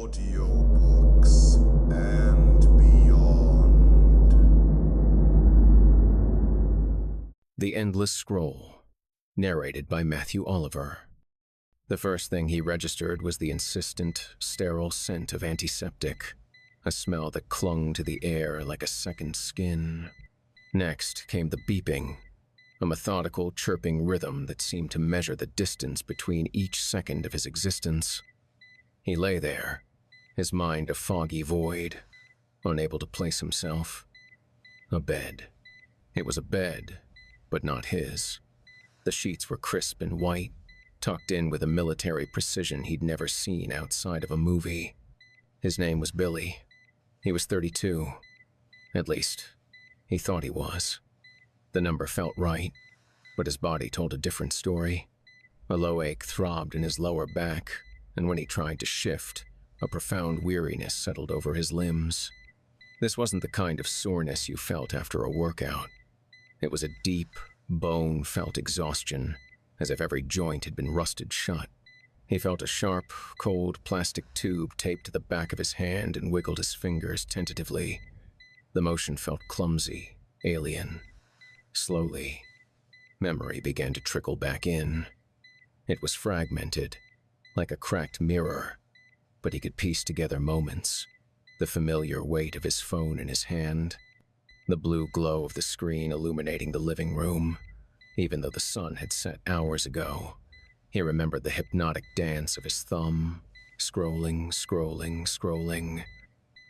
Audiobooks and beyond. The Endless Scroll, narrated by Matthew Oliver. The first thing he registered was the insistent, sterile scent of antiseptic, a smell that clung to the air like a second skin. Next came the beeping, a methodical, chirping rhythm that seemed to measure the distance between each second of his existence. He lay there, his mind a foggy void, unable to place himself. A bed. It was a bed, but not his. The sheets were crisp and white, tucked in with a military precision he'd never seen outside of a movie. His name was Billy. He was 32. At least, he thought he was. The number felt right, but his body told a different story. A low ache throbbed in his lower back, and when he tried to shift, a profound weariness settled over his limbs. This wasn't the kind of soreness you felt after a workout. It was a deep, bone-felt exhaustion, as if every joint had been rusted shut. He felt a sharp, cold plastic tube taped to the back of his hand and wiggled his fingers tentatively. The motion felt clumsy, alien. Slowly, memory began to trickle back in. It was fragmented, like a cracked mirror, but he could piece together moments. The familiar weight of his phone in his hand, the blue glow of the screen illuminating the living room. Even though the sun had set hours ago, he remembered the hypnotic dance of his thumb, scrolling, scrolling, scrolling.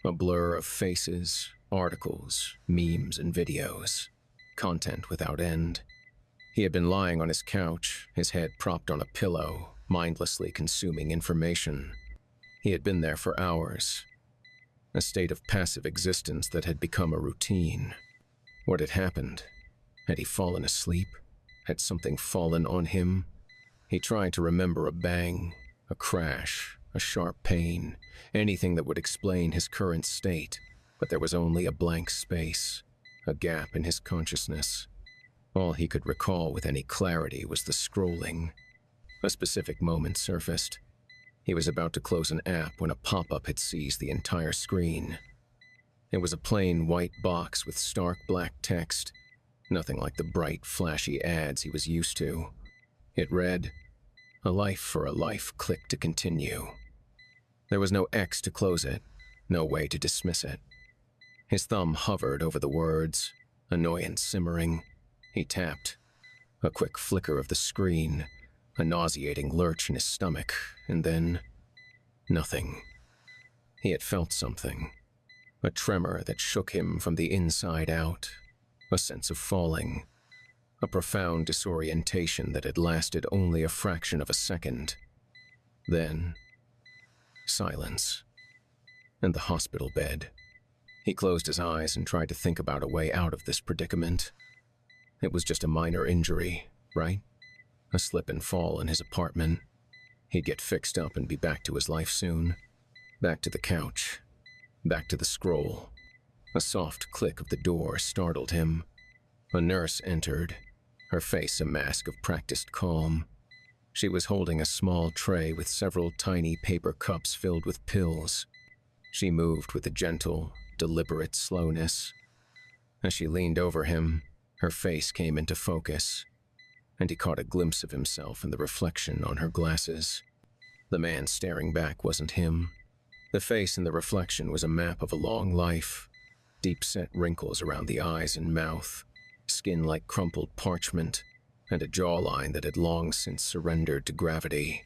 A blur of faces, articles, memes, and videos. Content without end. He had been lying on his couch, his head propped on a pillow, mindlessly consuming information. He had been there for hours. A state of passive existence that had become a routine. What had happened? Had he fallen asleep? Had something fallen on him? He tried to remember a bang, a crash, a sharp pain, anything that would explain his current state, but there was only a blank space, a gap in his consciousness. All he could recall with any clarity was the scrolling. A specific moment surfaced. He was about to close an app when a pop-up had seized the entire screen. It was a plain white box with stark black text, nothing like the bright, flashy ads he was used to. It read, "A life for a life, click to continue." There was no X to close it, no way to dismiss it. His thumb hovered over the words, annoyance simmering. He tapped. A quick flicker of the screen, a nauseating lurch in his stomach, and then nothing. He had felt something, a tremor that shook him from the inside out, a sense of falling, a profound disorientation that had lasted only a fraction of a second. Then, silence, and the hospital bed. He closed his eyes and tried to think about a way out of this predicament. It was just a minor injury, right? A slip and fall in his apartment. He'd get fixed up and be back to his life soon. Back to the couch. Back to the scroll. A soft click of the door startled him. A nurse entered, her face a mask of practiced calm. She was holding a small tray with several tiny paper cups filled with pills. She moved with a gentle, deliberate slowness. As she leaned over him, her face came into focus, and he caught a glimpse of himself in the reflection on her glasses. The man staring back wasn't him. The face in the reflection was a map of a long life, deep-set wrinkles around the eyes and mouth, skin like crumpled parchment, and a jawline that had long since surrendered to gravity.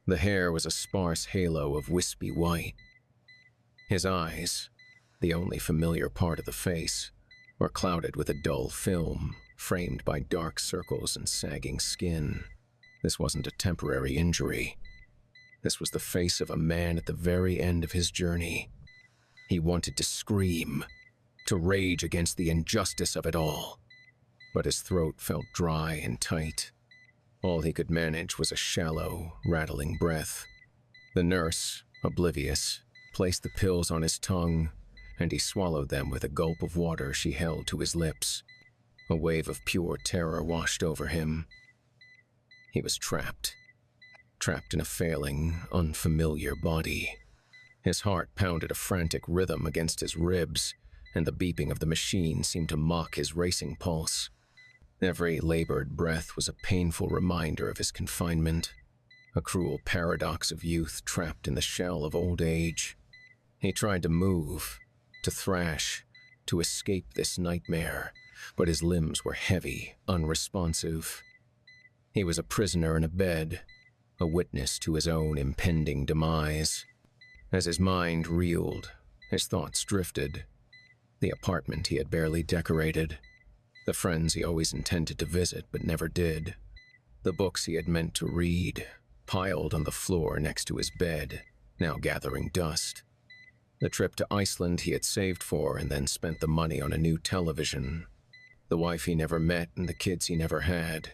The hair was a sparse halo of wispy white. His eyes, the only familiar part of the face, were clouded with a dull film, framed by dark circles and sagging skin. This wasn't a temporary injury. This was the face of a man at the very end of his journey. He wanted to scream, to rage against the injustice of it all. But his throat felt dry and tight. All he could manage was a shallow, rattling breath. The nurse, oblivious, placed the pills on his tongue, and he swallowed them with a gulp of water she held to his lips. A wave of pure terror washed over him. He was trapped in a failing, unfamiliar body. His heart pounded a frantic rhythm against his ribs, and the beeping of the machine seemed to mock his racing pulse. Every labored breath was a painful reminder of his confinement, a cruel paradox of youth trapped in the shell of old age. He tried to move, to thrash, to escape this nightmare, but his limbs were heavy, unresponsive. He was a prisoner in a bed, a witness to his own impending demise. As his mind reeled, his thoughts drifted. The apartment he had barely decorated, the friends he always intended to visit but never did, the books he had meant to read, piled on the floor next to his bed, now gathering dust. The trip to Iceland he had saved for and then spent the money on a new television, the wife he never met and the kids he never had.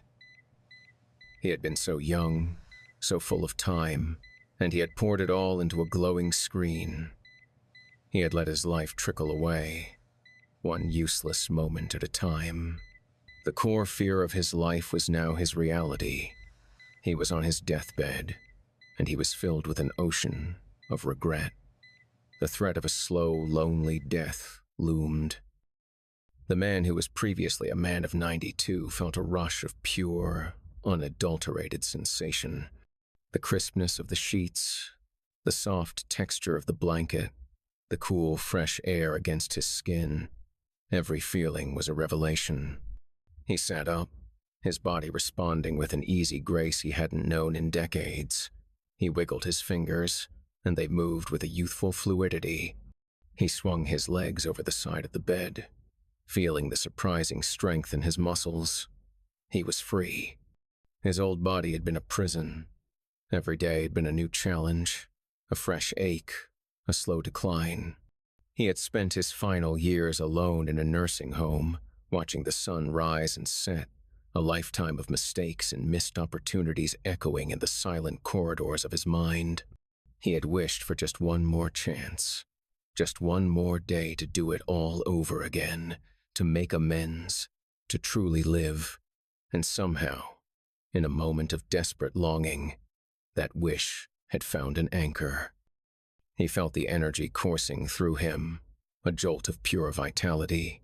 He had been so young, so full of time, and he had poured it all into a glowing screen. He had let his life trickle away, one useless moment at a time. The core fear of his life was now his reality. He was on his deathbed, and he was filled with an ocean of regret. The threat of a slow, lonely death loomed. The man who was previously a man of 92 felt a rush of pure, unadulterated sensation. The crispness of the sheets, the soft texture of the blanket, the cool, fresh air against his skin. Every feeling was a revelation. He sat up, his body responding with an easy grace he hadn't known in decades. He wiggled his fingers, and they moved with a youthful fluidity. He swung his legs over the side of the bed, feeling the surprising strength in his muscles. He was free. His old body had been a prison. Every day had been a new challenge, a fresh ache, a slow decline. He had spent his final years alone in a nursing home, watching the sun rise and set, a lifetime of mistakes and missed opportunities echoing in the silent corridors of his mind. He had wished for just one more chance, just one more day to do it all over again, to make amends, to truly live. And somehow, in a moment of desperate longing, that wish had found an anchor. He felt the energy coursing through him, a jolt of pure vitality.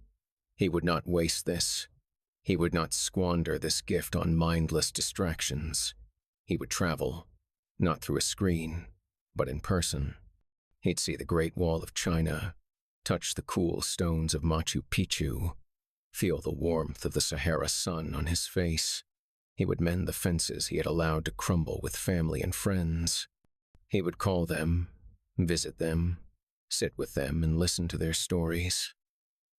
He would not waste this. He would not squander this gift on mindless distractions. He would travel, not through a screen, but in person. He'd see the Great Wall of China, touch the cool stones of Machu Picchu, feel the warmth of the Sahara sun on his face. He would mend the fences he had allowed to crumble with family and friends. He would call them, visit them, sit with them and listen to their stories.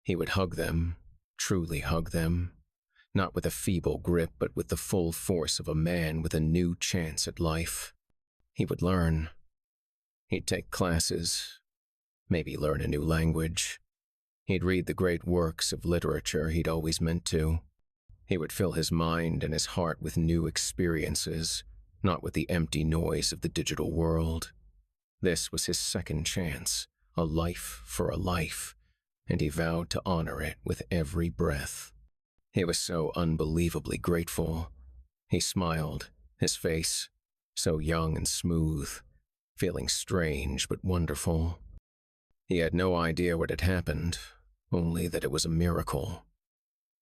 He would hug them, truly hug them, not with a feeble grip but with the full force of a man with a new chance at life. He would learn. He'd take classes, maybe learn a new language. He'd read the great works of literature he'd always meant to. He would fill his mind and his heart with new experiences, not with the empty noise of the digital world. This was his second chance, a life for a life, and he vowed to honor it with every breath. He was so unbelievably grateful. He smiled, his face, so young and smooth, feeling strange but wonderful. He had no idea what had happened, only that it was a miracle.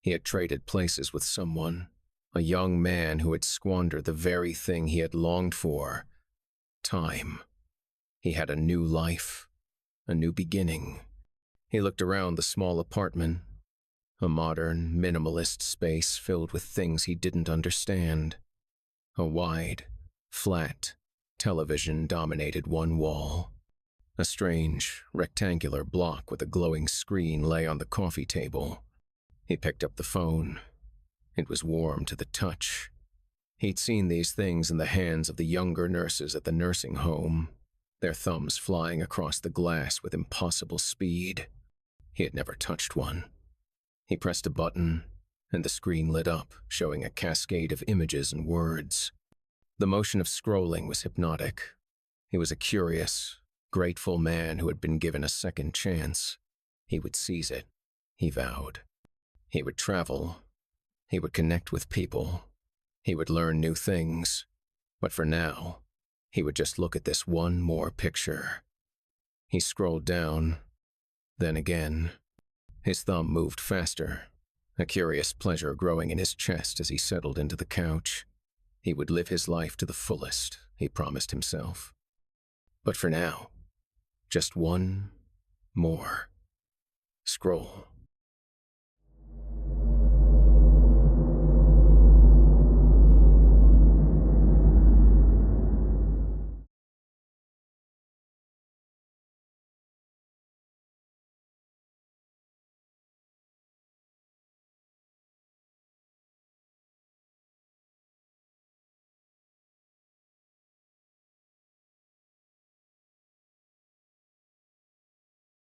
He had traded places with someone, a young man who had squandered the very thing he had longed for, time. He had a new life, a new beginning. He looked around the small apartment, a modern, minimalist space filled with things he didn't understand. A wide, flat television dominated one wall. A strange, rectangular block with a glowing screen lay on the coffee table. He picked up the phone. It was warm to the touch. He'd seen these things in the hands of the younger nurses at the nursing home, their thumbs flying across the glass with impossible speed. He had never touched one. He pressed a button, and the screen lit up, showing a cascade of images and words. The motion of scrolling was hypnotic. He was a curious, grateful man who had been given a second chance. He would seize it, he vowed. He would travel. He would connect with people. He would learn new things. But for now, he would just look at this one more picture. He scrolled down, then again. His thumb moved faster, a curious pleasure growing in his chest as he settled into the couch. He would live his life to the fullest, he promised himself. But for now, just one more scroll.